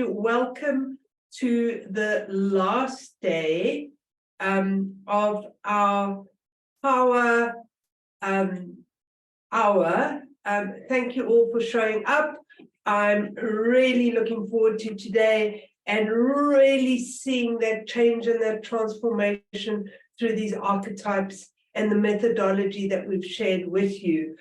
Welcome to the last day of our power hour. Thank you all for showing up. I'm really looking forward to today and really seeing that change and that transformation through these archetypes and the methodology that we've shared with you.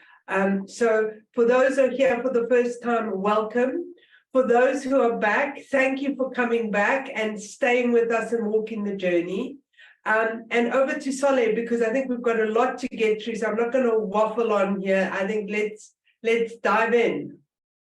So for those who are here for the first time, welcome. For those who are back, thank you for coming back and staying with us and walking the journey. And over to Soleh, because I think we've got a lot to get through, so I'm not going to waffle on here. I think let's dive in.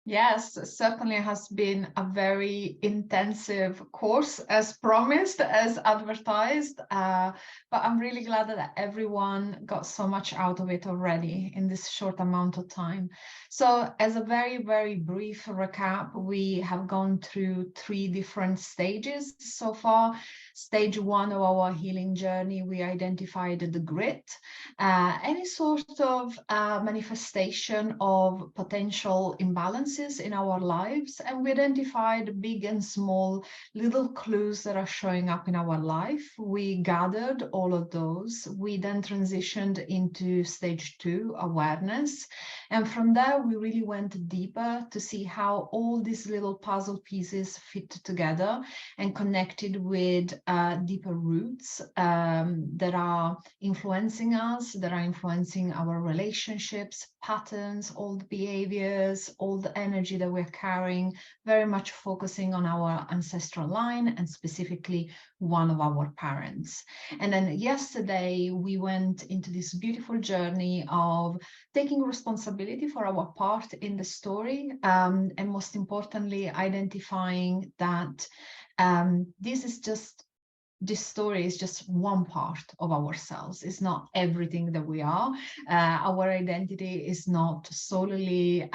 Yes, certainly has been a very intensive course, as promised, as advertised. But I'm really glad that everyone got so much out of it already in this short amount of time. So as a very, very brief recap, we have gone through 3 different stages so far. Stage 1 of our healing journey, we identified the grit, any sort of manifestation of potential imbalances in our lives, and we identified big and small little clues that are showing up in our life. We gathered all of those. We then transitioned into stage 2, awareness, and from there we really went deeper to see how all these little puzzle pieces fit together and connected with deeper roots that are influencing us, that are influencing our relationships, patterns, old behaviors, old energy that we're carrying, very much focusing on our ancestral line and specifically one of our parents. And then yesterday we went into this beautiful journey of taking responsibility for our part in the story, and most importantly identifying that this story is just one part of ourselves. It's not everything that we are. Our identity is not solely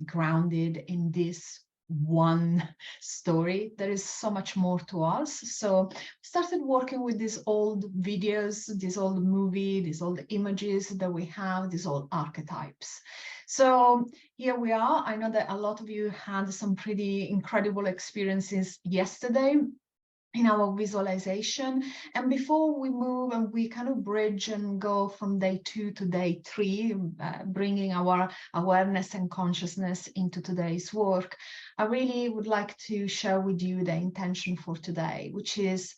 grounded in this one story. There is so much more to us. So we started working with these old videos, this old movie, these old images that we have, these old archetypes. So here we are. I know that a lot of you had some pretty incredible experiences yesterday in our visualization. And before we move and we kind of bridge and go from day 2 to day 3, bringing our awareness and consciousness into today's work, I really would like to share with you the intention for today, which is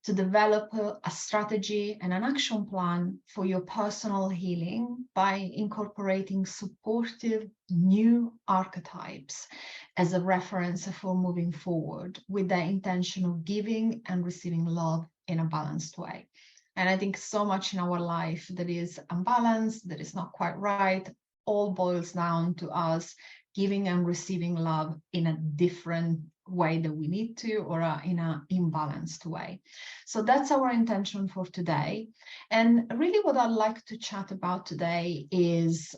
to develop a strategy and an action plan for your personal healing by incorporating supportive new archetypes as a reference for moving forward with the intention of giving and receiving love in a balanced way. And I think so much in our life that is unbalanced, that is not quite right, all boils down to us giving and receiving love in a different way that we need to, or in an imbalanced way. So that's our intention for today. And really what I'd like to chat about today is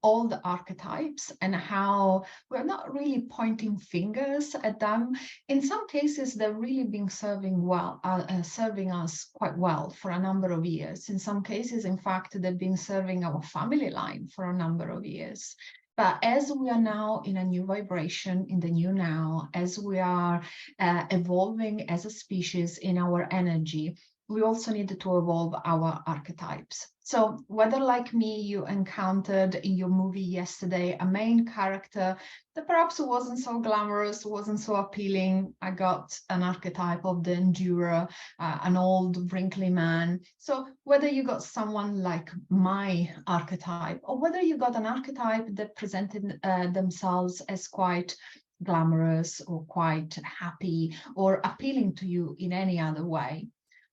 all the archetypes and how we're not really pointing fingers at them. In some cases, they've really been serving us quite well for a number of years. In some cases, in fact, they've been serving our family line for a number of years. But as we are now in a new vibration, in the new now, as we are evolving as a species in our energy, we also need to evolve our archetypes. So whether like me, you encountered in your movie yesterday a main character that perhaps wasn't so glamorous, wasn't so appealing. I got an archetype of the endurer, an old wrinkly man. So whether you got someone like my archetype, or whether you got an archetype that presented themselves as quite glamorous or quite happy or appealing to you in any other way,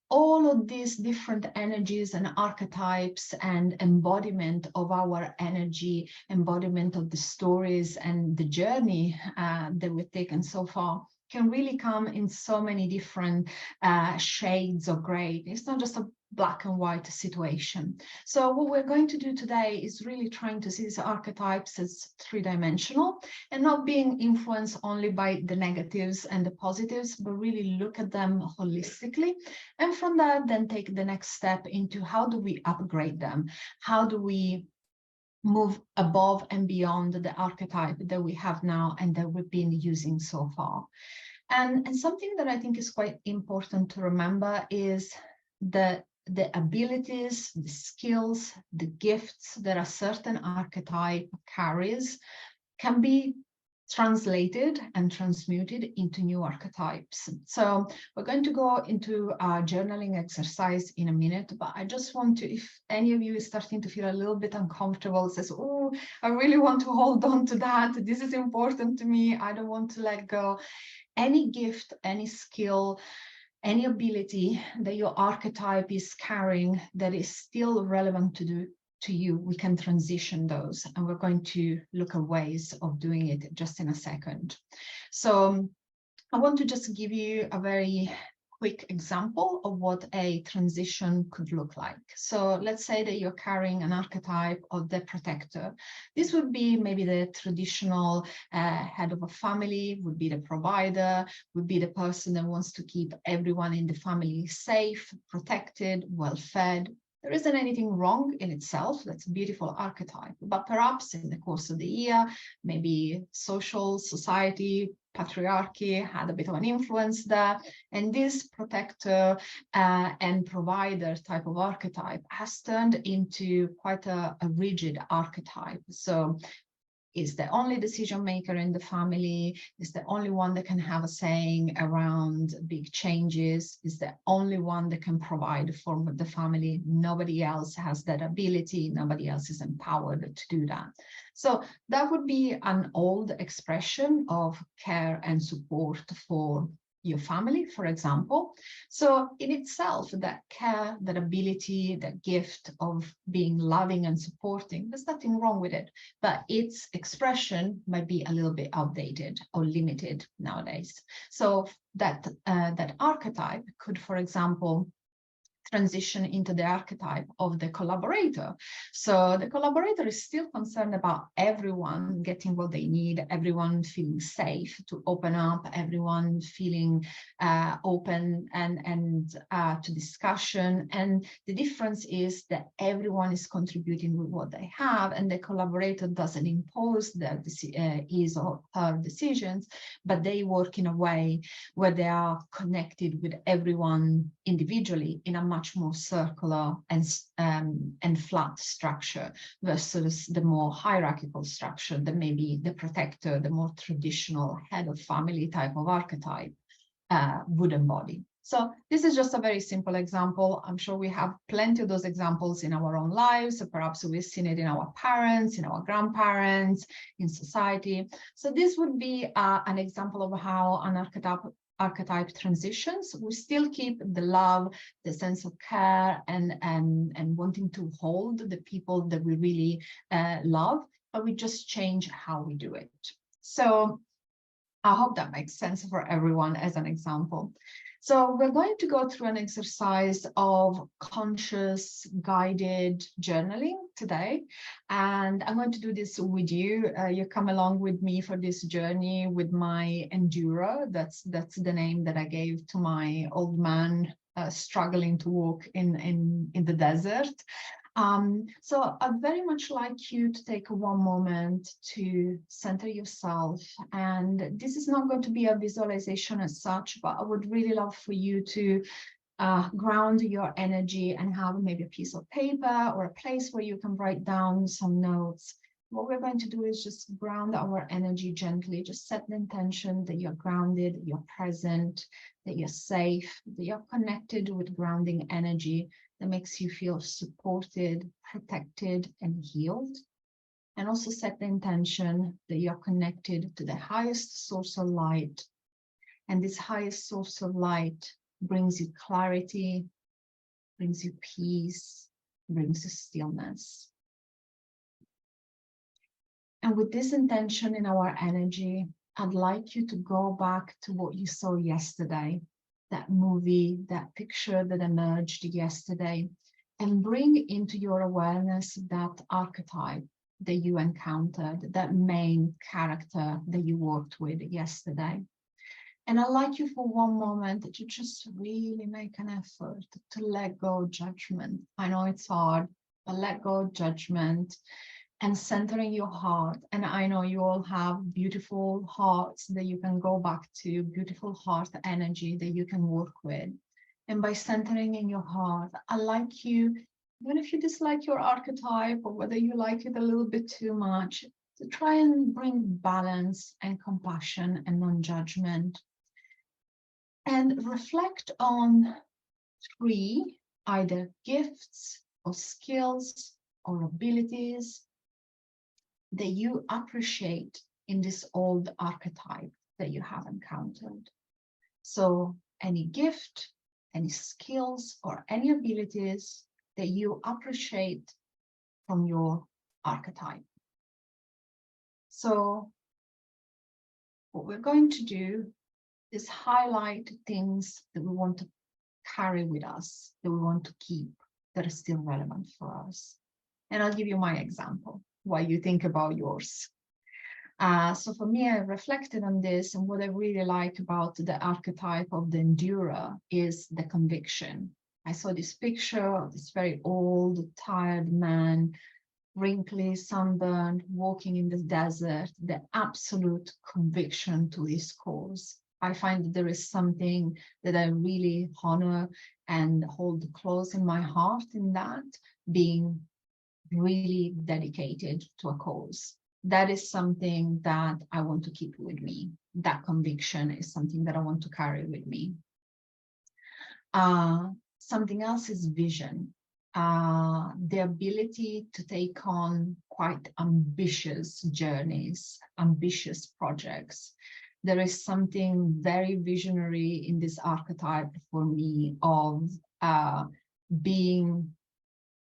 all of these different energies and archetypes and embodiment of our energy, embodiment of the stories and the journey that we've taken so far can really come in so many different shades of gray. It's not just a black and white situation. So what we're going to do today is really trying to see these archetypes as 3-dimensional and not being influenced only by the negatives and the positives, but really look at them holistically. And from that, then take the next step into how do we upgrade them? How do we move above and beyond the archetype that we have now and that we've been using so far. And something that I think is quite important to remember is the abilities, the skills, the gifts that a certain archetype carries can be translated and transmuted into new archetypes. So we're going to go into a journaling exercise in a minute, but I just want to, if any of you is starting to feel a little bit uncomfortable, says, oh, I really want to hold on to that, this is important to me, I don't want to let go. Any gift, any skill, any ability that your archetype is carrying that is still relevant to you, we can transition those, and we're going to look at ways of doing it just in a second. So I want to just give you a very quick example of what a transition could look like. So let's say that you're carrying an archetype of the protector. This would be maybe the traditional head of a family, would be the provider, would be the person that wants to keep everyone in the family safe, protected, well-fed. There isn't anything wrong in itself. That's a beautiful archetype. But perhaps in the course of the year, maybe social, society, patriarchy had a bit of an influence there. And this protector and provider type of archetype has turned into quite a rigid archetype. So is the only decision maker in the family, is the only one that can have a saying around big changes, is the only one that can provide for the family. Nobody else has that ability, nobody else is empowered to do that. So that would be an old expression of care and support for your family, for example. So in itself, that care, that ability, that gift of being loving and supporting, there's nothing wrong with it, but its expression might be a little bit outdated or limited nowadays. So that archetype could, for example, transition into the archetype of the collaborator. So the collaborator is still concerned about everyone getting what they need, everyone feeling safe to open up, everyone feeling open and to discussion. And the difference is that everyone is contributing with what they have, and the collaborator doesn't impose their his or her decisions, but they work in a way where they are connected with everyone individually in a much more circular and flat structure versus the more hierarchical structure that may be the protector, the more traditional head of family type of archetype would embody. So this is just a very simple example. I'm sure we have plenty of those examples in our own lives. So perhaps we've seen it in our parents, in our grandparents, in society. So this would be an example of how an archetype transitions. We still keep the love, the sense of care, and wanting to hold the people that we really love, but we just change how we do it. So I hope that makes sense for everyone as an example. So we're going to go through an exercise of conscious guided journaling today. And I'm going to do this with you. You come along with me for this journey with my endurer. That's the name that I gave to my old man struggling to walk in the desert. So I'd very much like you to take one moment to center yourself. And this is not going to be a visualization as such, but I would really love for you to ground your energy and have maybe a piece of paper or a place where you can write down some notes. What we're going to do is just ground our energy gently, just set the intention that you're grounded, you're present, that you're safe, that you're connected with grounding energy that makes you feel supported, protected, and healed. And also set the intention that you're connected to the highest source of light. And this highest source of light brings you clarity, brings you peace, brings you stillness. And with this intention in our energy, I'd like you to go back to what you saw yesterday, that movie, that picture that emerged yesterday, and bring into your awareness that archetype that you encountered, that main character that you worked with yesterday. And I'd like you for one moment that you just really make an effort to let go of judgment. I know it's hard, but let go of judgment and centering your heart. And I know you all have beautiful hearts that you can go back to, beautiful heart energy that you can work with. And by centering in your heart, I like you, even if you dislike your archetype or whether you like it a little bit too much, to try and bring balance and compassion and non-judgment. And reflect on 3 either gifts or skills or abilities that you appreciate in this old archetype that you have encountered. So any gift, any skills, or any abilities that you appreciate from your archetype. So what we're going to do is highlight things that we want to carry with us, that we want to keep, that are still relevant for us. And I'll give you my example while you think about yours. So for me, I reflected on this, and what I really like about the archetype of the endurer is the conviction. I saw this picture of this very old, tired man, wrinkly, sunburned, walking in the desert, the absolute conviction to his cause. I find that there is something that I really honor and hold close in my heart in that, being really dedicated to a cause. That is something that I want to keep with me. That conviction is something that I want to carry with me. Something else is vision. The ability to take on quite ambitious journeys, ambitious projects. There is something very visionary in this archetype for me of being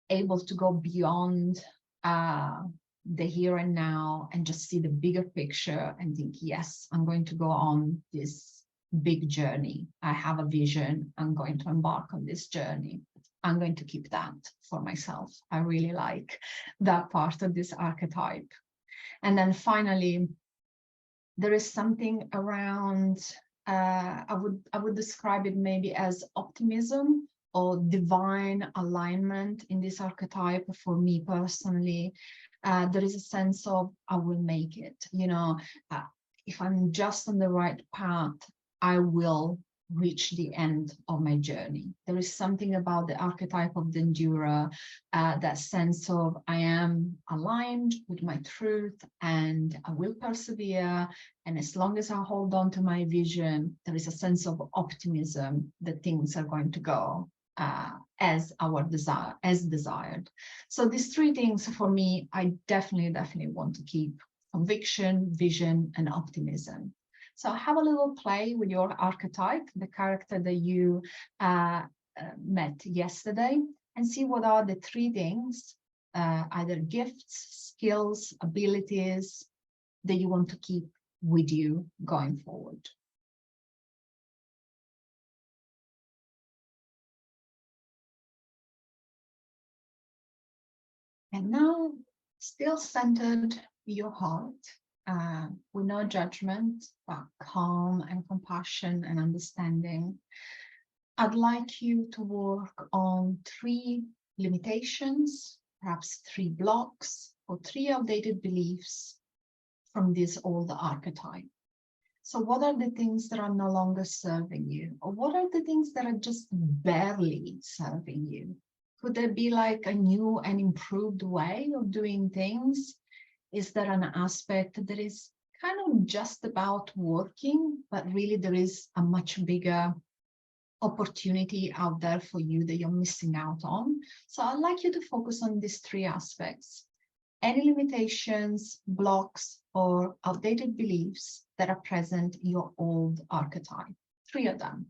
able to go beyond the here and now and just see the bigger picture and think, yes, I'm going to go on this big journey. I have a vision. I'm going to embark on this journey. I'm going to keep that for myself. I really like that part of this archetype. And then finally, there is something around, I would describe it maybe as optimism or divine alignment in this archetype. For me personally, there is a sense of I will make it. You know, if I'm just on the right path, I will reach the end of my journey. There is something about the archetype of the endurer, that sense of I am aligned with my truth and I will persevere. And as long as I hold on to my vision, there is a sense of optimism that things are going to go as our desire, as desired. So these 3 things for me, I definitely want to keep: conviction, vision, and optimism. So have a little play with your archetype, the character that you met yesterday, and see what are the 3 things, either gifts, skills, abilities that you want to keep with you going forward. And now, still centered your heart, with no judgment, but calm and compassion and understanding, I'd like you to work on 3 limitations, perhaps 3 blocks or 3 outdated beliefs from this old archetype. So what are the things that are no longer serving you? Or what are the things that are just barely serving you? Could there be like a new and improved way of doing things? Is there an aspect that is kind of just about working, but really there is a much bigger opportunity out there for you that you're missing out on? So I'd like you to focus on these 3 aspects: any limitations, blocks, or outdated beliefs that are present in your old archetype. 3 of them.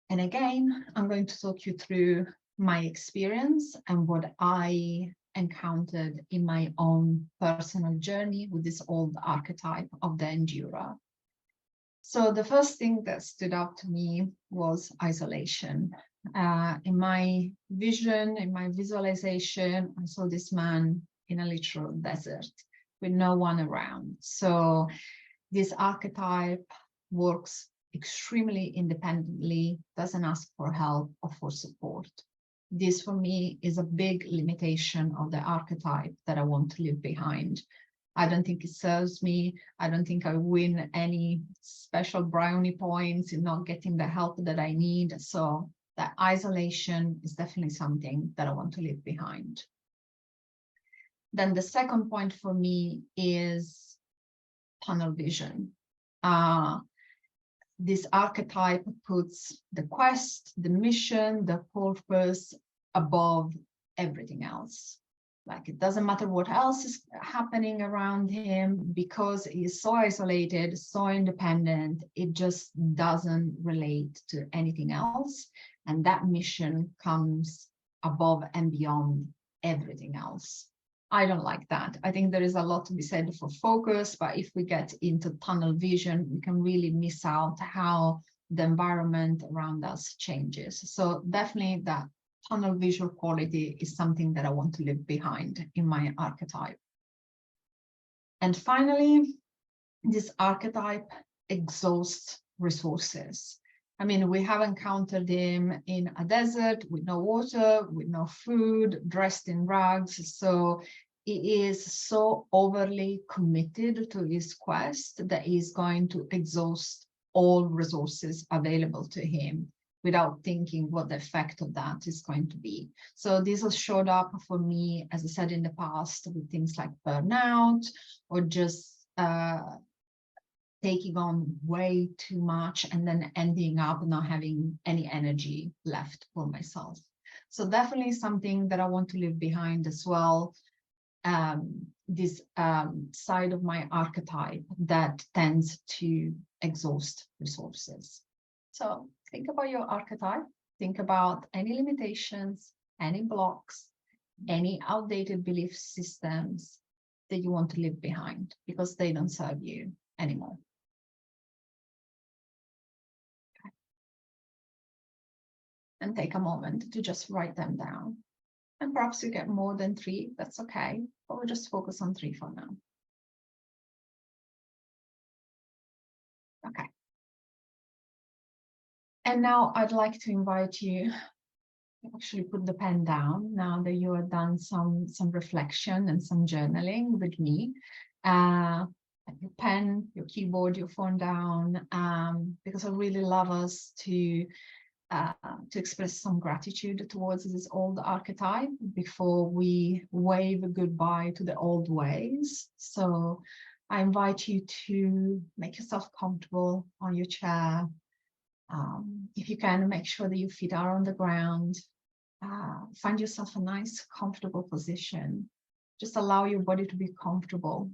And again, I'm going to talk you through my experience and what I encountered in my own personal journey with this old archetype of the endurer. So the first thing that stood out to me was isolation. In my vision, in my visualization, I saw this man in a literal desert with no one around. So this archetype works extremely independently, doesn't ask for help or for support. This for me is a big limitation of the archetype that I want to leave behind. I don't think it serves me. I don't think I win any special brownie points in not getting the help that I need. So that isolation is definitely something that I want to leave behind. Then the second point for me is tunnel vision. This archetype puts the quest, the mission, the purpose above everything else. Like, it doesn't matter what else is happening around him, because he's so isolated, so independent, it just doesn't relate to anything else. And that mission comes above and beyond everything else. I don't like that. I think there is a lot to be said for focus, but if we get into tunnel vision, we can really miss out how the environment around us changes. So definitely that tunnel visual quality is something that I want to leave behind in my archetype. And finally, this archetype exhausts resources. I mean, we have encountered him in a desert with no water, with no food, dressed in rags. So he is so overly committed to his quest that he's going to exhaust all resources available to him without thinking what the effect of that is going to be. So this has showed up for me, as I said in the past, with things like burnout, or just taking on way too much and then ending up not having any energy left for myself. So definitely something that I want to leave behind as well. This side of my archetype that tends to exhaust resources. So think about your archetype, think about any limitations, any blocks, any outdated belief systems that you want to leave behind because they don't serve you anymore. Okay. And take a moment to just write them down. And perhaps you get more than 3, that's okay, but we'll just focus on 3 for now. Okay. And now I'd like to invite you to actually put the pen down now that you have done some reflection and some journaling with me. Your pen, your keyboard, your phone down, because I really love us to express some gratitude towards this old archetype before we wave goodbye to the old ways. So I invite you to make yourself comfortable on your chair. If you can, make sure that your feet are on the ground. Find yourself a nice, comfortable position. Just allow your body to be comfortable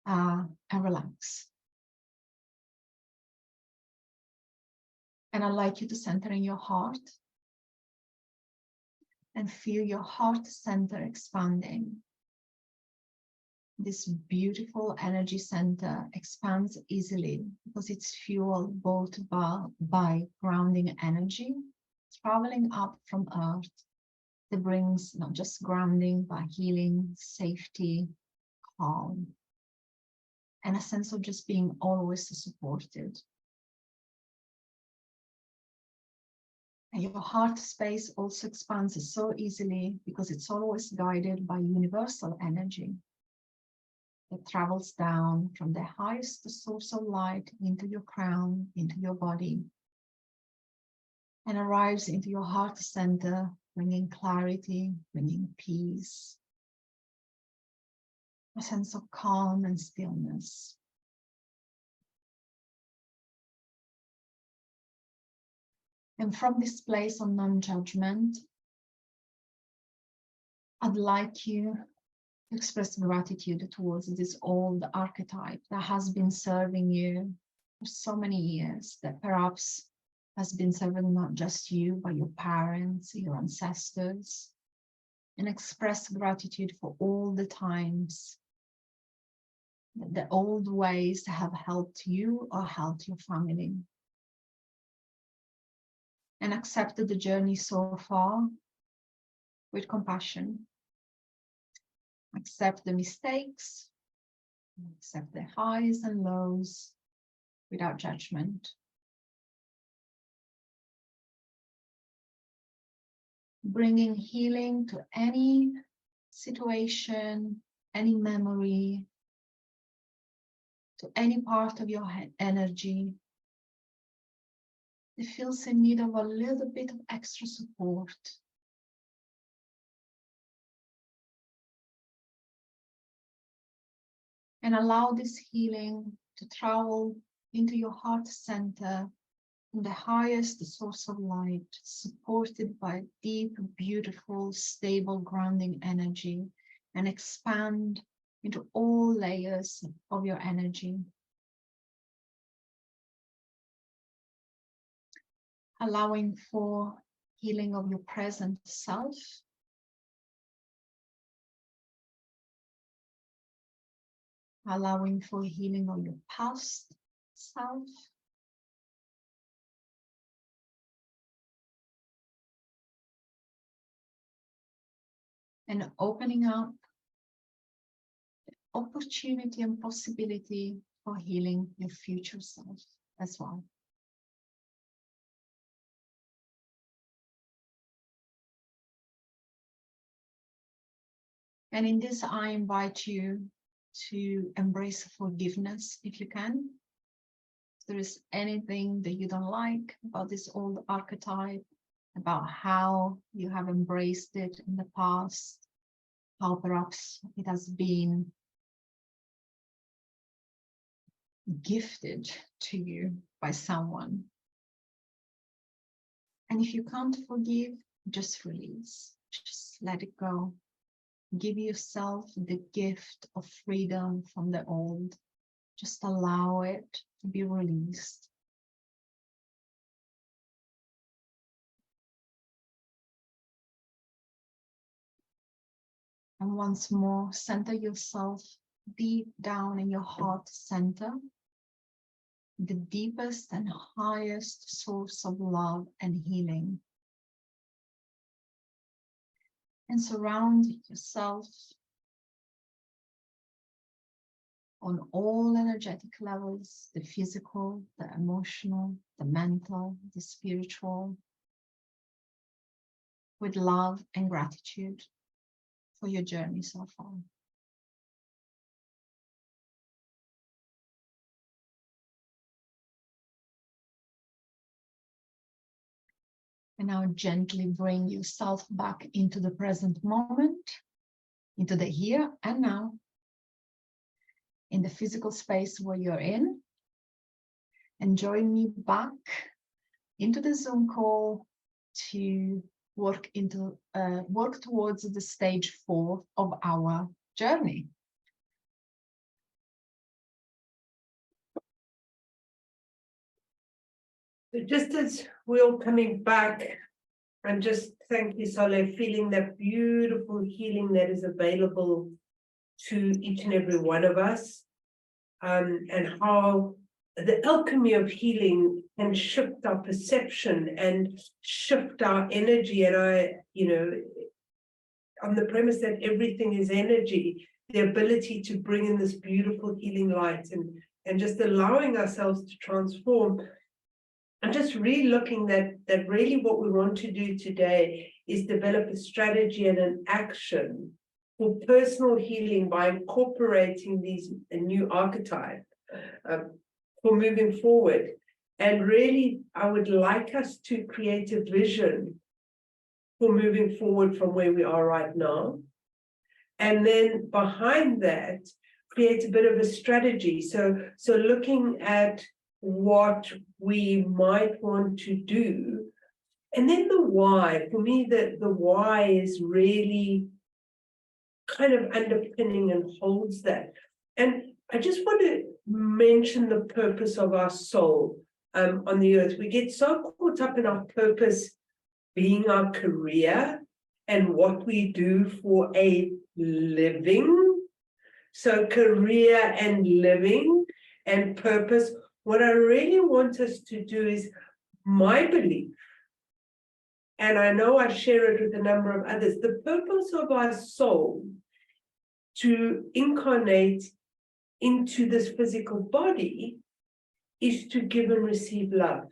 and relax. And I'd like you to center in your heart and feel your heart center expanding. This beautiful energy center expands easily because it's fueled both by grounding energy traveling up from earth that brings not just grounding, but healing, safety, calm, and a sense of just being always supported. And your heart space also expands so easily because it's always guided by universal energy that travels down from the highest source of light into your crown, into your body, and arrives into your heart center, bringing clarity, bringing peace, a sense of calm and stillness. And from this place of non-judgment, I'd like you to express gratitude towards this old archetype that has been serving you for so many years, that perhaps has been serving not just you, but your parents, your ancestors, and express gratitude for all the times that the old ways have helped you or helped your family. And accept the journey so far with compassion. Accept the mistakes, accept the highs and lows without judgment. bringing healing to any situation, any memory, to any part of your energy that feels in need of a little bit of extra support. And allow this healing to travel into your heart center, the highest source of light, supported by deep, beautiful, stable, grounding energy, and expand into all layers of your energy. Allowing for healing of your present self, allowing for healing of your past self, and opening up opportunity and possibility for healing your future self as well. And in this, I invite you to embrace forgiveness if you can. If there is anything that you don't like about this old archetype, about how you have embraced it in the past, how perhaps it has been gifted to you by someone. And if you can't forgive, just release, just let it go. Give yourself the gift of freedom from the old. Just allow it to be released. And once more, center yourself deep down in your heart center, the deepest and highest source of love and healing. And surround yourself on all energetic levels, the physical, the emotional, the mental, the spiritual, with love and gratitude for your journey so far. And now gently bring yourself back into the present moment, into the here and now, in the physical space where you're in. And join me back into the Zoom call to work towards the stage 4 of our journey. So just as we're all coming back, and just thank you, Solé, feeling that beautiful healing that is available to each and every one of us, and how the alchemy of healing can shift our perception and shift our energy. And on the premise that everything is energy, the ability to bring in this beautiful healing light and just allowing ourselves to transform. I'm just really looking that really what we want to do today is develop a strategy and an action for personal healing by incorporating these new archetypes for moving forward. And really, I would like us to create a vision for moving forward from where we are right now. And then behind that, create a bit of a strategy. So looking at what we might want to do. And then the why. For me, the why is really kind of underpinning and holds that. And I just want to mention the purpose of our soul on the earth. We get so caught up in our purpose being our career and what we do for a living. So career and living and purpose. What I really want us to do is my belief, and I know I share it with a number of others, the purpose of our soul to incarnate into this physical body is to give and receive love.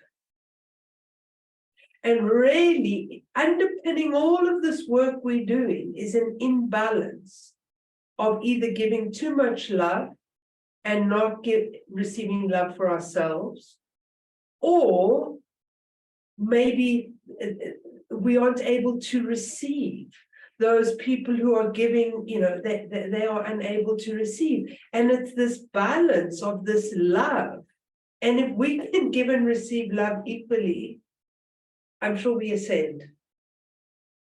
And really, underpinning all of this work we're doing is an imbalance of either giving too much love and not receiving love for ourselves, or maybe we aren't able to receive. Those people who are giving, they are unable to receive. And it's this balance of this love. And if we can give and receive love equally, I'm sure we ascend.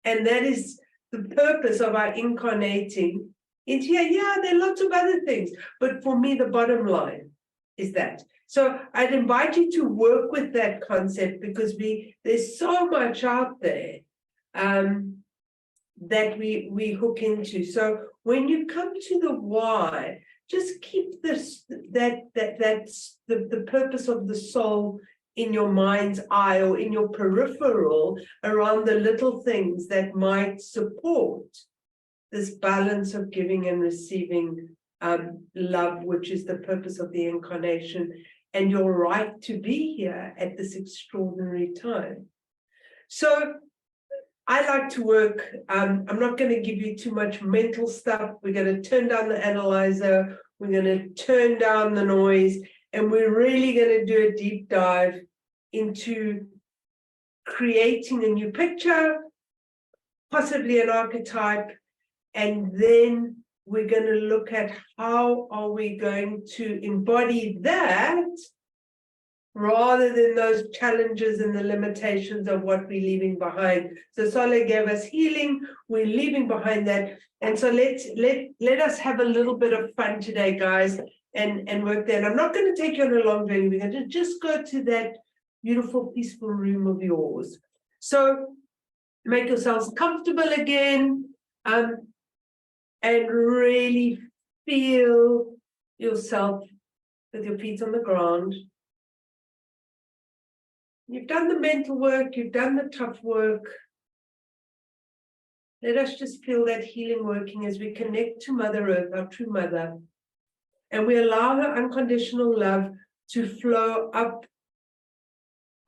And that is the purpose of our incarnating into here. Yeah, there are lots of other things, but for me, the bottom line is that. So I'd invite you to work with that concept, because there's so much out there that we hook into. So when you come to the why, just keep that's the purpose of the soul in your mind's eye or in your peripheral, around the little things that might support this balance of giving and receiving love, which is the purpose of the incarnation and your right to be here at this extraordinary time. So I like to work, I'm not going to give you too much mental stuff. We're going to turn down the analyzer, we're going to turn down the noise, and we're really going to do a deep dive into creating a new picture, possibly an archetype, and then we're going to look at how are we going to embody that rather than those challenges and the limitations of what we're leaving behind. So Sole gave us healing, we're leaving behind that. And so let us have a little bit of fun today, guys, and work there. And I'm not going to take you on a long journey. We're going to just go to that beautiful, peaceful room of yours. So make yourselves comfortable again, and really feel yourself with your feet on the ground. You've done the mental work, you've done the tough work. Let us just feel that healing working as we connect to Mother Earth, our true mother, and we allow her unconditional love to flow up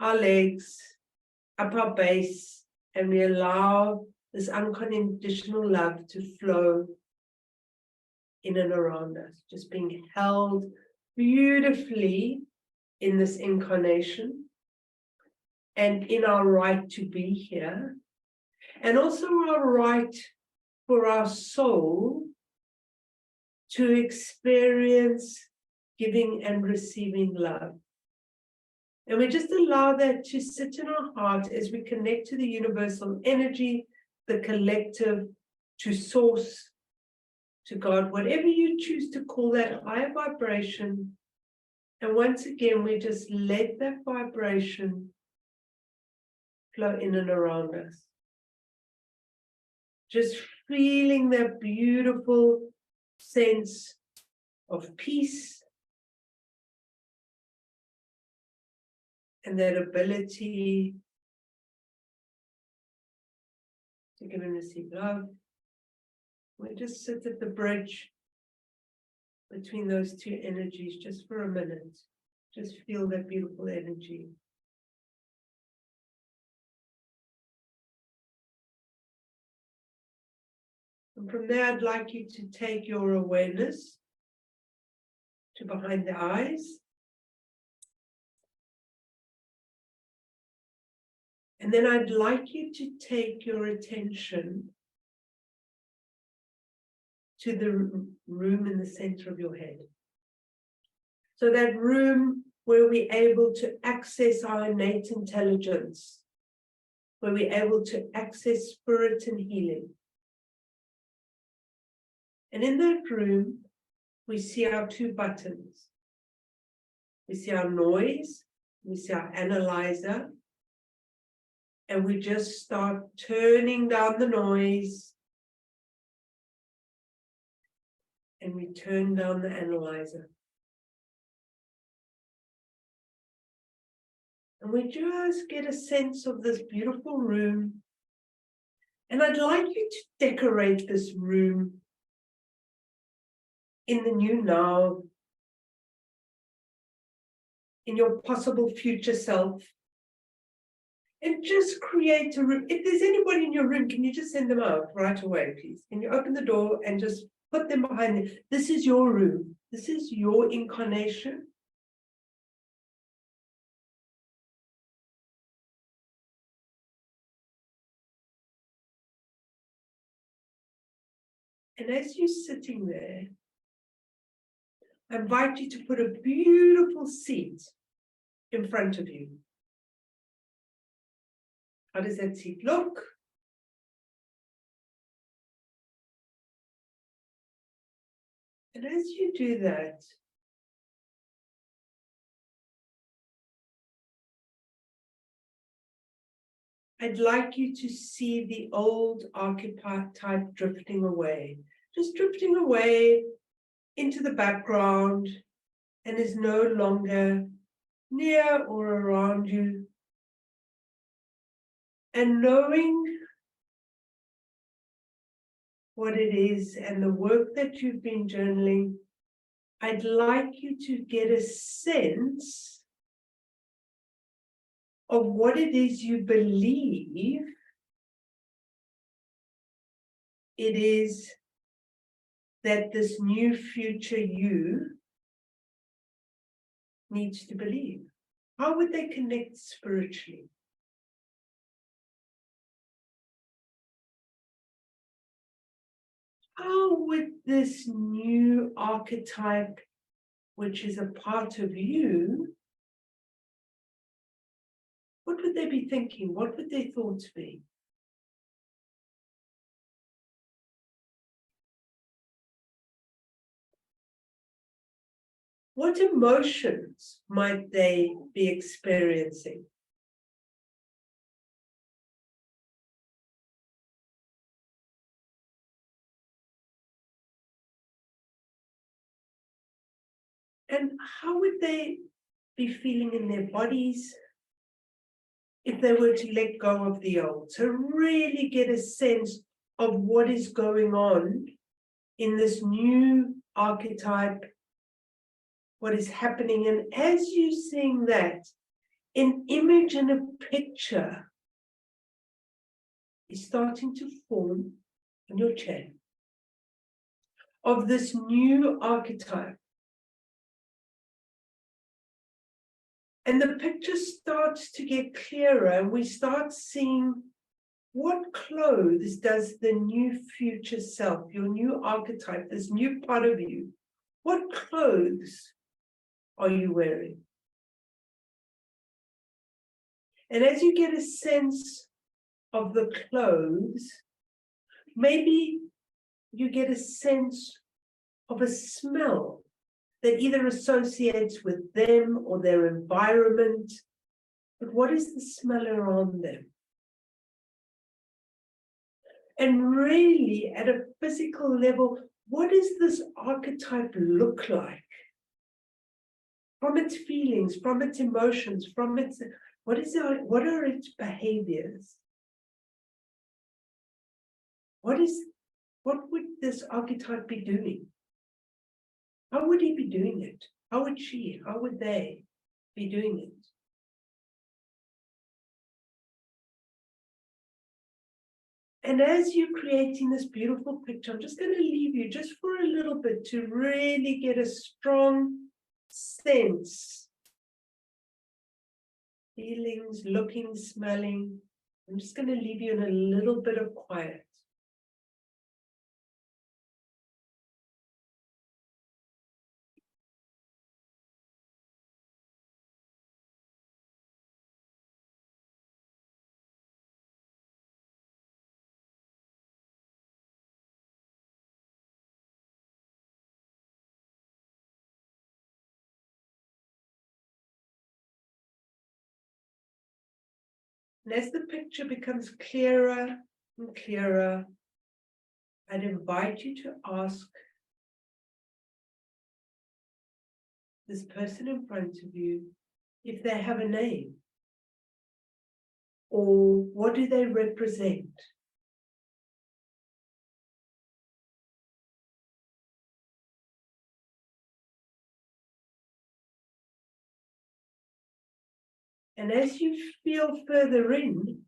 our legs, up our base, and we allow this unconditional love to flow in and around us, just being held beautifully in this incarnation and in our right to be here, and also our right for our soul to experience giving and receiving love. And we just allow that to sit in our heart as we connect to the universal energy, the collective, to source, to God, whatever you choose to call that higher vibration. And once again, we just let that vibration flow in and around us. Just feeling that beautiful sense of peace and that ability to give and receive love. We just sit at the bridge between those two energies just for a minute. Just feel that beautiful energy. And from there, I'd like you to take your awareness to behind the eyes. And then I'd like you to take your attention to the room in the center of your head. So that room where we're able to access our innate intelligence, where we're able to access spirit and healing. And in that room, we see our two buttons. We see our noise, we see our analyzer, and we just start turning down the noise, and we turn down the analyzer. And we just get a sense of this beautiful room. And I'd like you to decorate this room in the new now, in your possible future self. and just create a room. If there's anybody in your room, can you just send them out right away, please? Can you open the door and just put them behind you? This is your room. This is your incarnation. And as you're sitting there, I invite you to put a beautiful seat in front of you. How does that seat look? And as you do that, I'd like you to see the old archetype drifting away, just drifting away into the background and is no longer near or around you. And knowing what it is and the work that you've been journaling, I'd like you to get a sense of what it is you believe it is that this new future you needs to believe. How would they connect spiritually? How would this new archetype, which is a part of you, what would they be thinking? What would their thoughts be? What emotions might they be experiencing? And how would they be feeling in their bodies if they were to let go of the old? So really get a sense of what is going on in this new archetype, what is happening. And as you're seeing that, an image and a picture is starting to form in your chair of this new archetype. And the picture starts to get clearer, and we start seeing what clothes does the new future self, your new archetype, this new part of you, what clothes are you wearing? And as you get a sense of the clothes, maybe you get a sense of a smell that either associates with them or their environment. But what is the smell around them? And really, at a physical level, what does this archetype look like? From its feelings, from its emotions, from its, what are its behaviors? What would this archetype be doing? How would he be doing it? How would she, how would they be doing it? And as you're creating this beautiful picture, I'm just going to leave you just for a little bit to really get a strong sense. Feelings, looking, smelling. I'm just going to leave you in a little bit of quiet. And as the picture becomes clearer and clearer, I'd invite you to ask this person in front of you if they have a name, or what do they represent? And as you feel further in,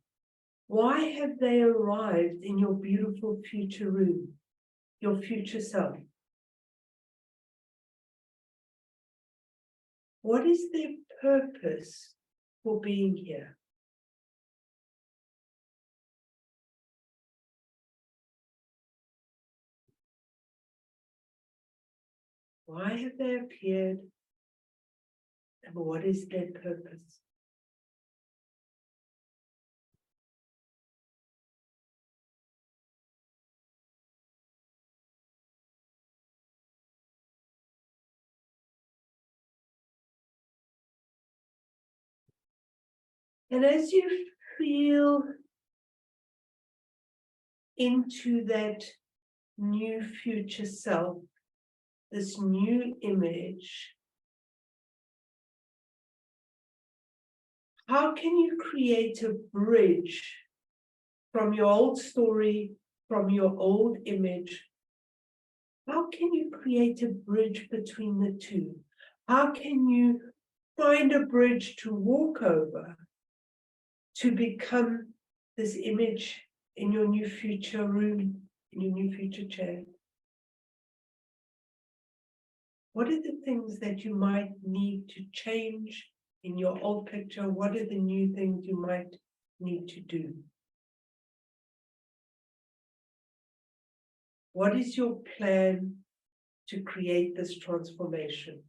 why have they arrived in your beautiful future room, your future self? What is their purpose for being here? Why have they appeared? And what is their purpose? And as you feel into that new future self, this new image, how can you create a bridge from your old story, from your old image? How can you create a bridge between the two? How can you find a bridge to walk over to become this image in your new future room, in your new future chair? What are the things that you might need to change in your old picture? What are the new things you might need to do? What is your plan to create this transformation?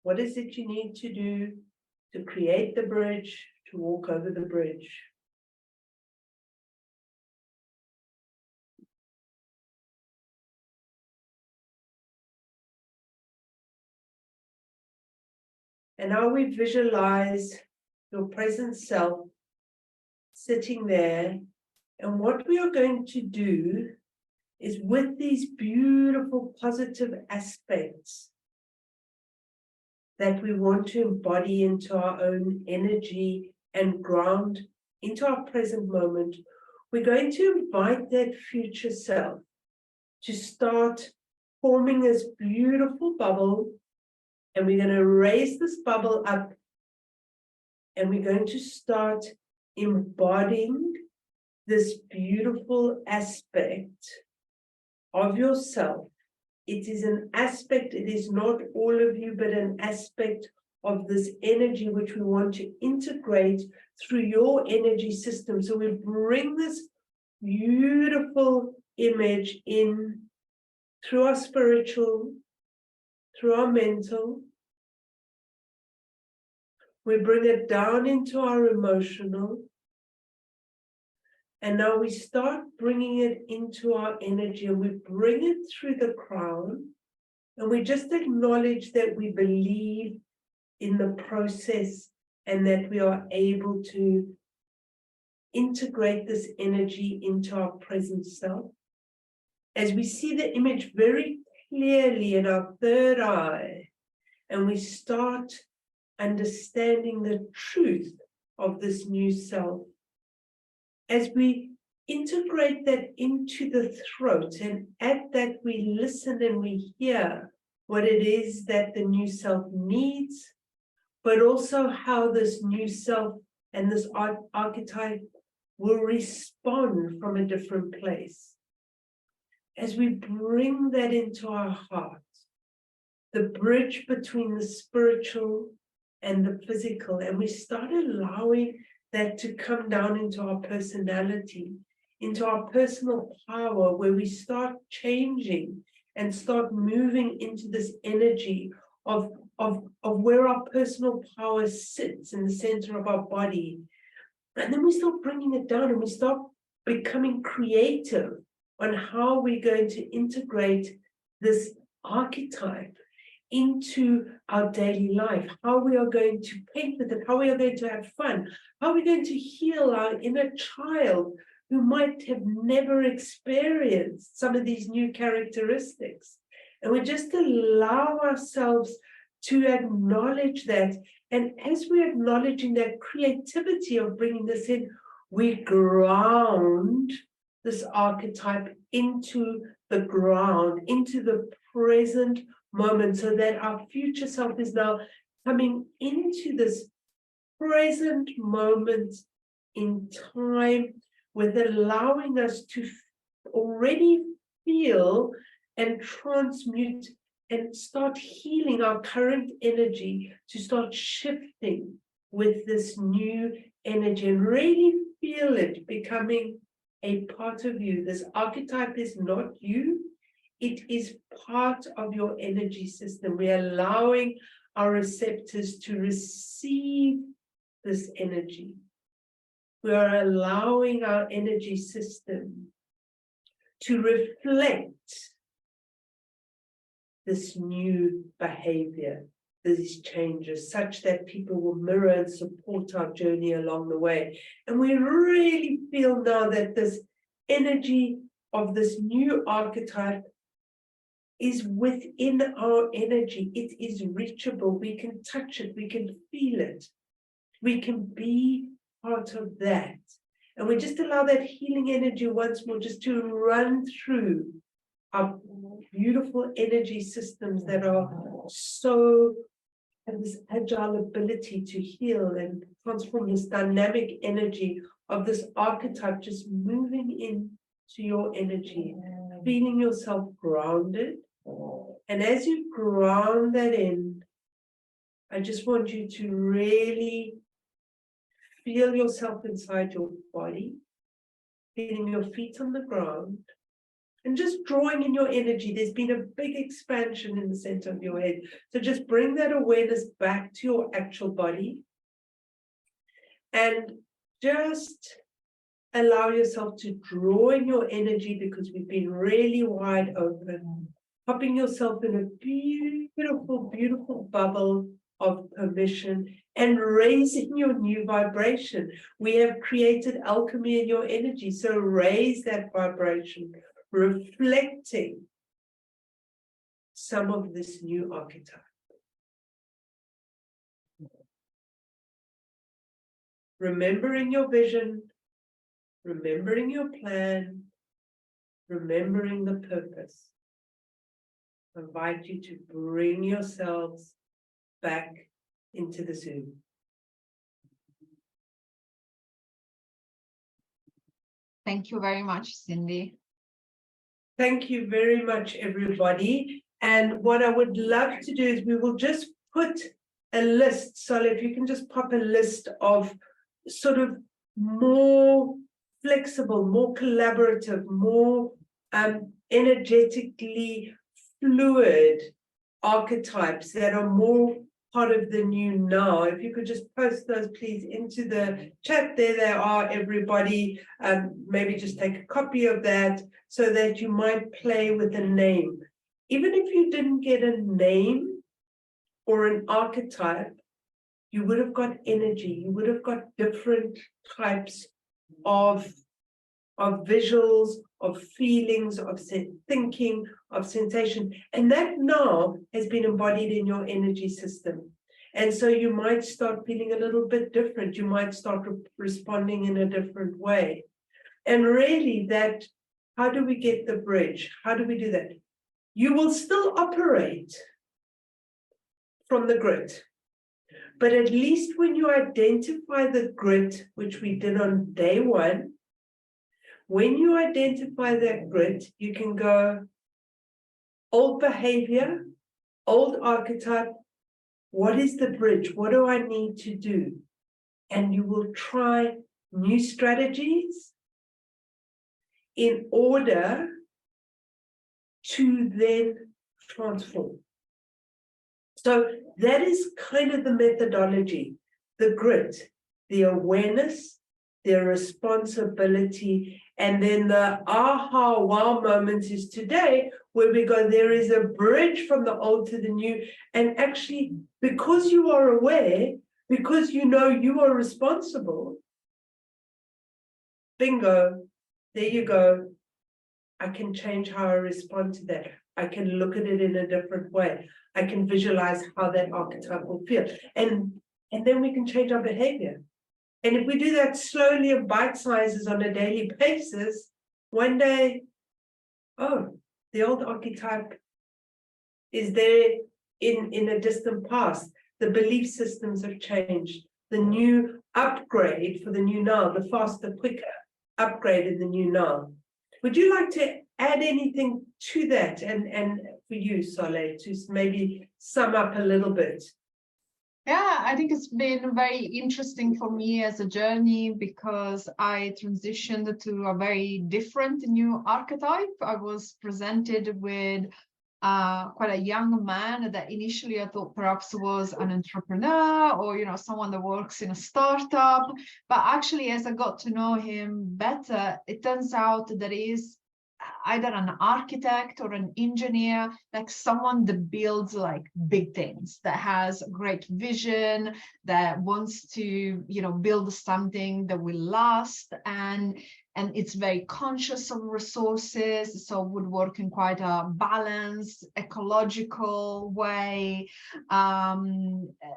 What is it you need to do to create the bridge, to walk over the bridge? And now we visualize your present self sitting there. And what we are going to do is, with these beautiful positive aspects that we want to embody into our own energy and ground into our present moment, we're going to invite that future self to start forming this beautiful bubble. And we're going to raise this bubble up, and we're going to start embodying this beautiful aspect of yourself. It is an aspect, it is not all of you, but an aspect of this energy which we want to integrate through your energy system. So we bring this beautiful image in through our spiritual, through our mental. We bring it down into our emotional. And now we start bringing it into our energy, and we bring it through the crown. And we just acknowledge that we believe in the process and that we are able to integrate this energy into our present self. As we see the image very clearly in our third eye, and we start understanding the truth of this new self, as we integrate that into the throat, and at that we listen and we hear what it is that the new self needs, but also how this new self and this archetype will respond from a different place. As we bring that into our heart, the bridge between the spiritual and the physical, and we start allowing that to come down into our personality, into our personal power, where we start changing and start moving into this energy of where our personal power sits in the center of our body. And then we start bringing it down, and we start becoming creative on how we're going to integrate this archetype into our daily life, how we are going to paint with it, how we are going to have fun, how we're going to heal our inner child who might have never experienced some of these new characteristics. And we just allow ourselves to acknowledge that. And as we're acknowledging that creativity of bringing this in, we ground this archetype into the ground, into the present moment, so that our future self is now coming into this present moment in time, with allowing us to already feel and transmute and start healing our current energy, to start shifting with this new energy and really feel it becoming a part of you. This archetype is not you, it is part of your energy system. We're allowing our receptors to receive this energy. We are allowing our energy system to reflect this new behavior, these changes, such that people will mirror and support our journey along the way. And we really feel now that this energy of this new archetype is within our energy. It is reachable. We can touch it. We can feel it. We can be part of that. And we just allow that healing energy once more just to run through our beautiful energy systems that are so, have this agile ability to heal and transform, this dynamic energy of this archetype just moving into your energy, feeling yourself grounded. And as you ground that in, I just want you to really feel yourself inside your body, feeling your feet on the ground, and just drawing in your energy. There's been a big expansion in the center of your head. So just bring that awareness back to your actual body. And just allow yourself to draw in your energy, because we've been really wide open. Popping yourself in a beautiful, beautiful bubble of permission and raising your new vibration. We have created alchemy in your energy. So raise that vibration, reflecting some of this new archetype. Remembering your vision, remembering your plan, remembering the purpose. I invite you to bring yourselves back into the Zoom. Thank you very much, Cindy. Thank you very much, everybody. And what I would love to do is we will just put a list. So if you can just pop a list of sort of more flexible, more collaborative, more energetically fluid archetypes that are more part of the new now. If you could just post those, please, into the chat. There they are, everybody. Maybe just take a copy of that so that you might play with a name. Even if you didn't get a name or an archetype, you would have got energy. You would have got different types of visuals, of feelings, of thinking, of sensation. And that now has been embodied in your energy system. And so you might start feeling a little bit different. You might start responding in a different way. And really that, how do we get the bridge? How do we do that? You will still operate from the grit. But at least when you identify the grit, which we did on day one, when you identify that grit, you can go, old behavior, old archetype, what is the bridge? What do I need to do? And you will try new strategies in order to then transform. So that is kind of the methodology, the grit, the awareness, the responsibility, and then the aha wow moment is today, where we go, there is a bridge from the old to the new. And actually, because you are aware, because you know you are responsible, bingo, there you go. I can change how I respond to that. I can look at it in a different way. I can visualize how that archetype will feel. And then we can change our behavior. And if we do that slowly in bite sizes on a daily basis, one day, oh, the old archetype is there in a distant past. The belief systems have changed. The new upgrade for the new now, the faster, quicker upgrade in the new now. Would you like to add anything to that? And for you, Soleil, to maybe sum up a little bit? Yeah, I think it's been very interesting for me as a journey because I transitioned to a very different new archetype. I was presented with quite a young man that initially I thought perhaps was an entrepreneur or, you know, someone that works in a startup. But actually, as I got to know him better, it turns out that he is either an architect or an engineer, like someone that builds like big things, that has great vision, that wants to, you know, build something that will last, and it's very conscious of resources, so would work in quite a balanced, ecological way,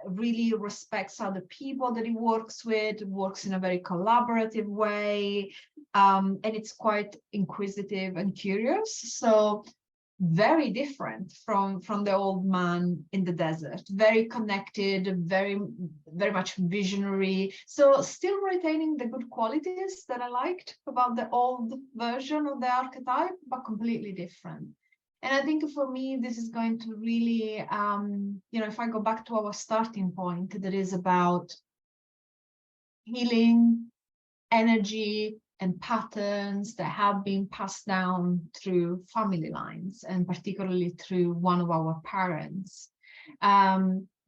really respects other people that he works with, works in a very collaborative way, and it's quite inquisitive and curious. So very different from the old man in the desert, very connected, very much visionary, so still retaining the good qualities that I liked about the old version of the archetype, but completely different. And I think for me this is going to really you know, if I go back to our starting point, that is about healing, energy, and patterns that have been passed down through family lines, and particularly through one of our parents,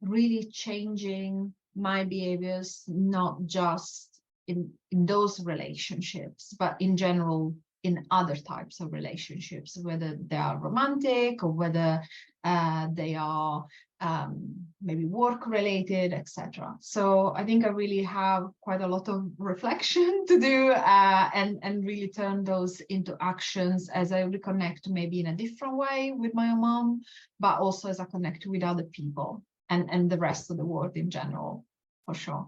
really changing my behaviors, not just in those relationships, but in general in other types of relationships, whether they are romantic or whether they are maybe work related, etc. So I think I really have quite a lot of reflection to do, and really turn those into actions as I reconnect maybe in a different way with my mom, but also as I connect with other people and the rest of the world in general, for sure.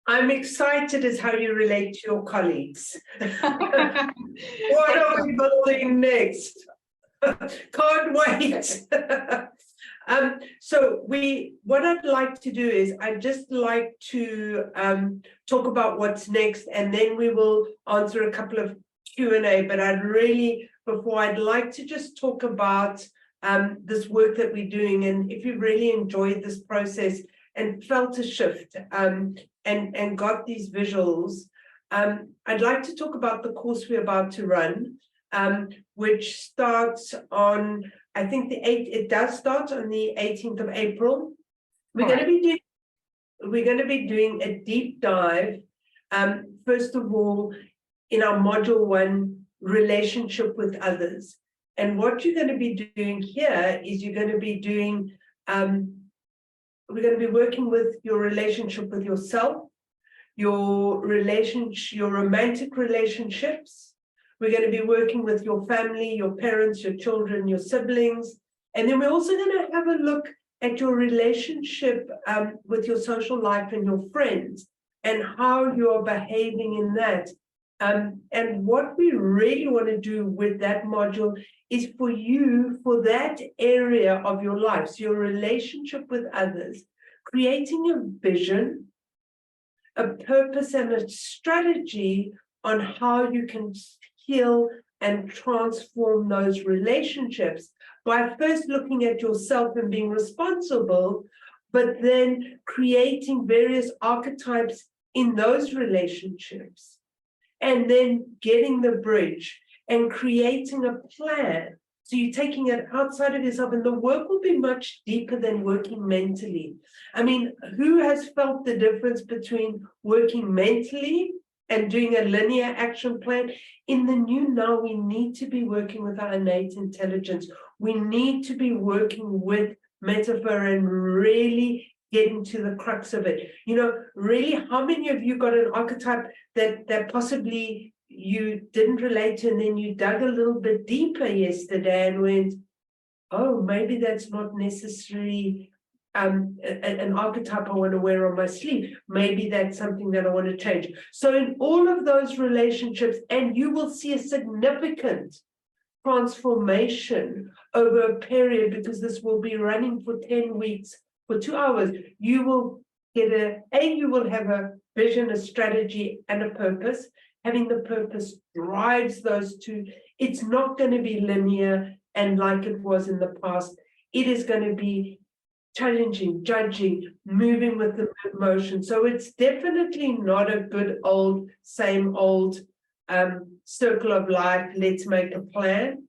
I'm excited as how you relate to your colleagues. What are we building next? Can't wait. So what I'd like to do is I'd just like to talk about what's next, and then we will answer a couple of Q&A, but I'd like to just talk about this work that we're doing, and if you really enjoyed this process and felt a shift and got these visuals, I'd like to talk about the course we're about to run, which starts on, I think it does start on the 18th of April. We're going to be doing a deep dive, first of all, in our module 1, relationship with others. And what you're going to be doing here is you're going to be doing, we're going to be working with your relationship with yourself, your romantic relationships. We're going to be working with your family, your parents, your children, your siblings. And then we're also going to have a look at your relationship with your social life and your friends, and how you're behaving in that. And what we really want to do with that module is for you, for that area of your life, so your relationship with others, creating a vision, a purpose, and a strategy on how you can heal and transform those relationships by first looking at yourself and being responsible, but then creating various archetypes in those relationships, and then getting the bridge and creating a plan. So you're taking it outside of yourself, and the work will be much deeper than working mentally. I mean, who has felt the difference between working mentally and doing a linear action plan? In the new now, we need to be working with our innate intelligence. We need to be working with metaphor and really getting to the crux of it. You know, really, how many of you got an archetype that possibly you didn't relate to, and then you dug a little bit deeper yesterday and went, oh, maybe that's not necessarily an archetype I want to wear on my sleeve. Maybe that's something that I want to change. So in all of those relationships, and you will see a significant transformation over a period, because this will be running for 10 weeks, for 2 hours. You will get you will have a vision, a strategy, and a purpose. Having the purpose drives those two. It's not going to be linear and like it was in the past. It is going to be challenging, judging, moving with the motion. So it's definitely not a good old, same old circle of life. Let's make a plan.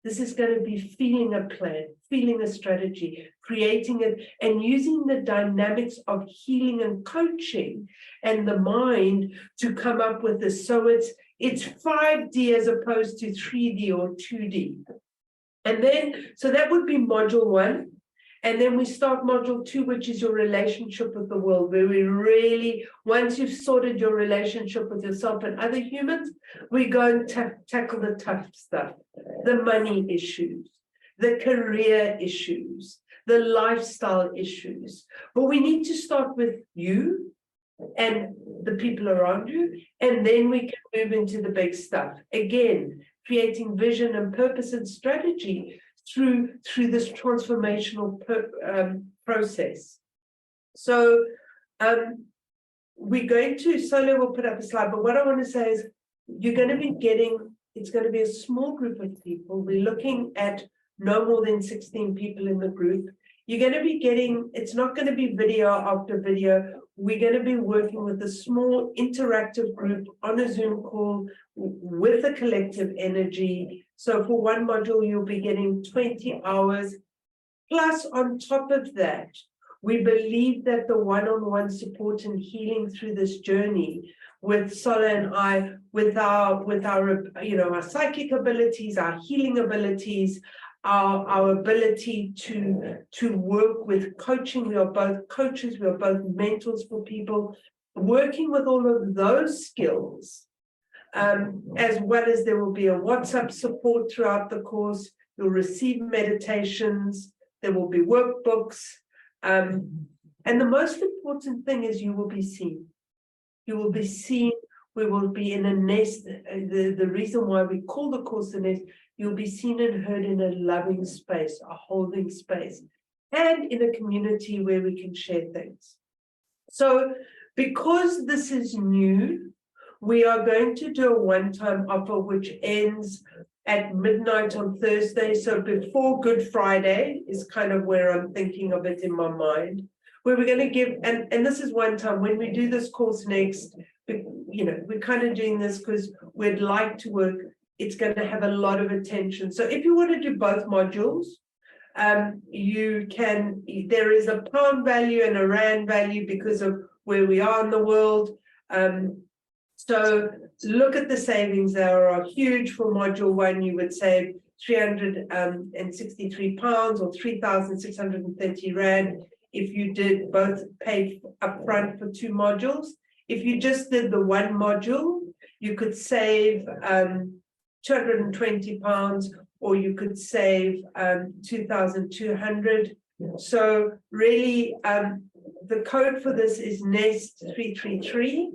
This is going to be feeling a plan, feeling a strategy, creating it, and using the dynamics of healing and coaching and the mind to come up with this. So it's 5D as opposed to 3D or 2D. And then, so that would be module 1. And then we start module 2, which is your relationship with the world, where we really, once you've sorted your relationship with yourself and other humans, we go and tackle the tough stuff, the money issues, the career issues, the lifestyle issues. But we need to start with you and the people around you, and then we can move into the big stuff. Again, creating vision and purpose and strategy through this transformational process. So we're going to, Solo will put up a slide, but what I want to say is you're going to be getting, it's going to be a small group of people. We're looking at no more than 16 people in the group. You're going to be getting, it's not going to be video after video. We're going to be working with a small interactive group on a Zoom call with a collective energy. So for one module, you'll be getting 20 hours. Plus, on top of that, we believe that the one-on-one support and healing through this journey with Sola and I, with our our psychic abilities, our healing abilities, our ability to work with coaching. We are both coaches, we are both mentors for people, working with all of those skills, as well as there will be a WhatsApp support throughout the course. You'll receive meditations, there will be workbooks, and the most important thing is you will be seen. You will be seen. We will be in a nest. The reason why we call the course a nest, you'll be seen and heard in a loving space, a holding space, and in a community where we can share things. So because this is new, we are going to do a one-time offer which ends at midnight on Thursday. So before Good Friday is kind of where I'm thinking of it in my mind, where we're going to give, and this is one time when we do this course next, we're kind of doing this because we'd like to work. It's going to have a lot of attention. So if you want to do both modules, you can, there is a pound value and a rand value because of where we are in the world. So look at the savings. They are huge. For module 1, you would save 363 pounds or 3,630 rand if you did both paid upfront for 2 modules. If you just did the one module, you could save 220 pounds, or you could save 2,200. So really, the code for this is NEST333.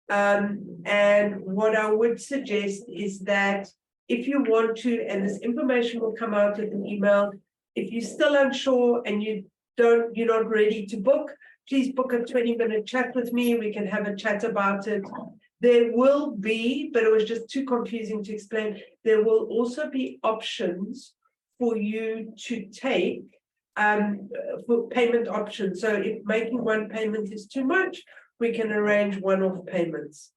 And what I would suggest is that if you want to, and this information will come out with an email, if you're still unsure and you're not ready to book, please book a 20-minute chat with me. We can have a chat about it. There will be, but it was just too confusing to explain, there will also be options for you to take for payment options. So if making one payment is too much, we can arrange one-off payments.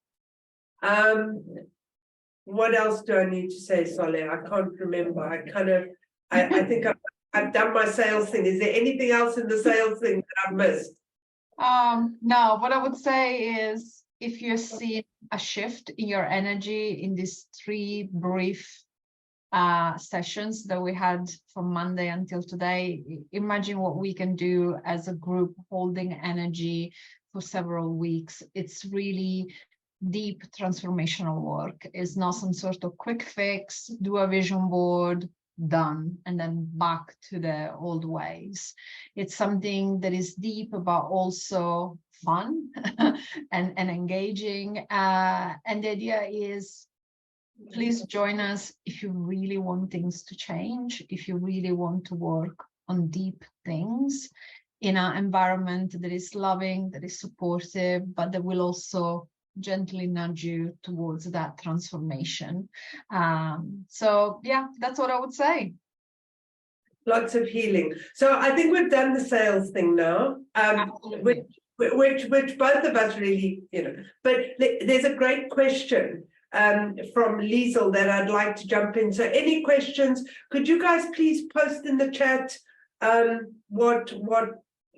What else do I need to say, Soleh? I can't remember. I think I've done my sales thing. Is there anything else in the sales thing that I've missed? No, what I would say is if you're seeing a shift in your energy in these 3 brief sessions that we had from Monday until today, imagine what we can do as a group holding energy for several weeks. It's really deep transformational work. It's not some sort of quick fix, do a vision board, done, and then back to the old ways. It's something that is deep, but also fun and engaging. And the idea is, please join us if you really want things to change, if you really want to work on deep things in an environment that is loving, that is supportive, but that will also gently nudge you towards that transformation. So yeah, that's what I would say. Lots of healing. So I think we've done the sales thing now, which both of us really, but there's a great question from Liesel that I'd like to jump in. So any questions, could you guys please post in the chat what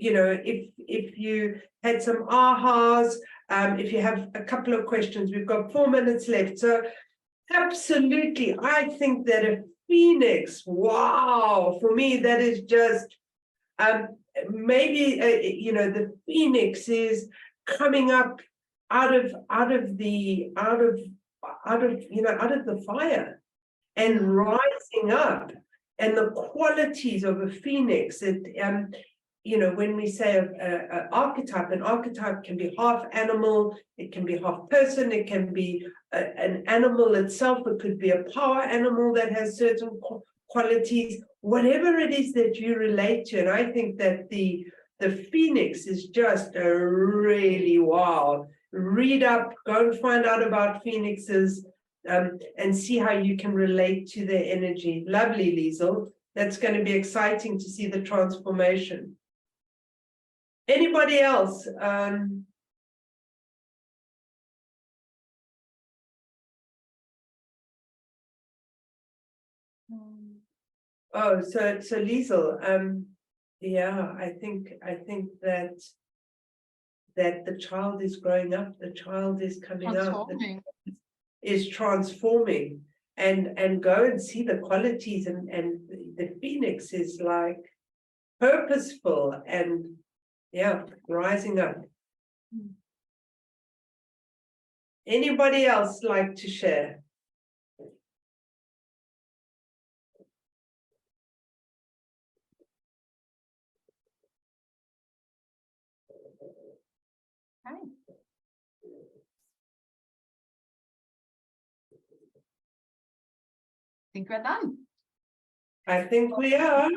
if you had some ahas, if you have a couple of questions. We've got 4 minutes left. So absolutely, I think that a phoenix, wow, for me that is just maybe the phoenix is coming up out of the fire and rising up, and the qualities of a phoenix. When we say an archetype can be half animal, it can be half person, it can be an animal itself, it could be a power animal that has certain qualities, whatever it is that you relate to. And I think that the phoenix is just a really wow. Read up, go and find out about phoenixes, and see how you can relate to their energy. Lovely, Liesel. That's going to be exciting to see the transformation. Anybody else? Oh, so Liesel, yeah, I think that the child is growing up, the child is coming out, is transforming, and go and see the qualities, and the phoenix is like purposeful and yeah, rising up. Anybody else like to share? Okay. I think we're done. I think we are.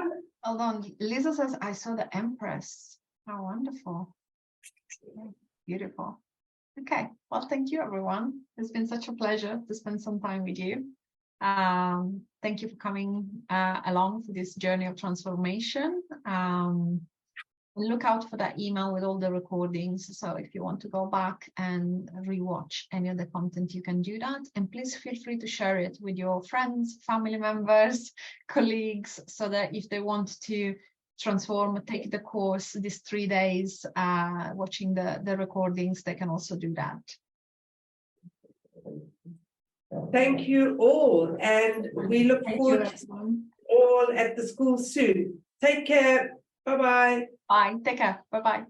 Hold on. Lisa says, I saw the Empress. How wonderful. Beautiful. Okay. Well, thank you, everyone. It's been such a pleasure to spend some time with you. Thank you for coming along for this journey of transformation. Look out for that email with all the recordings. So if you want to go back and rewatch any of the content, you can do that. And please feel free to share it with your friends, family members, colleagues, so that if they want to transform, take the course, these 3 days, watching the recordings, they can also do that. Thank you all. And we look forward to all at the school soon. Take care. Bye-bye. Bye. Take care. Bye-bye.